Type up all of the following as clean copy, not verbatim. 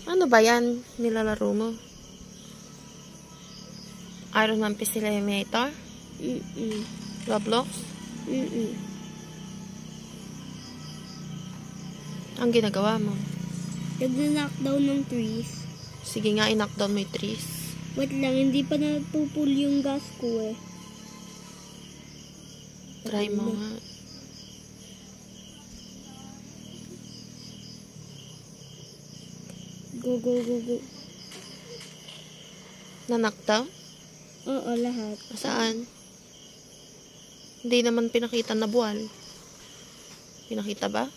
Ano ba yan? Nilalaro mo? Iron Man Pixelator? Roblox? Ang ginagawa mo? Nag-knockdown ng trees. Sige nga, i-knockdown mo yung trees. Wait lang, hindi pa napupul yung gas ko eh. Try mo nga. Go, go, go, go. Na-knockdown? Oo, lahat. Saan? Hindi naman pinakita na buwal. Pinakita ba?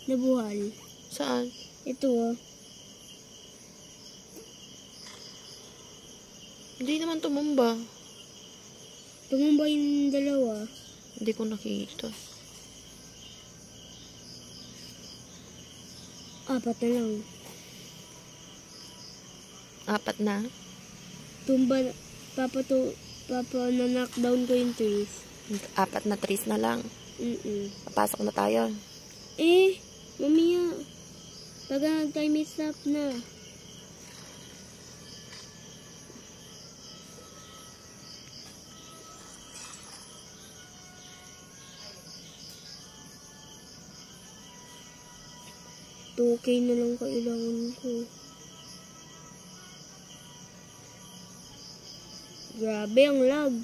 Nabuhal. Saan? Ito oh. Hindi naman tumumba. Tumumba yung dalawa. Hindi ko nakikita. 4 na lang. 4 na? Tumba, papa na knockdown ko yung trees. 4 na trees na lang. Papasok na tayo. Mamaya. Pag nag-time stop na. Okay na lang kailangan ko. Grabe ang lag.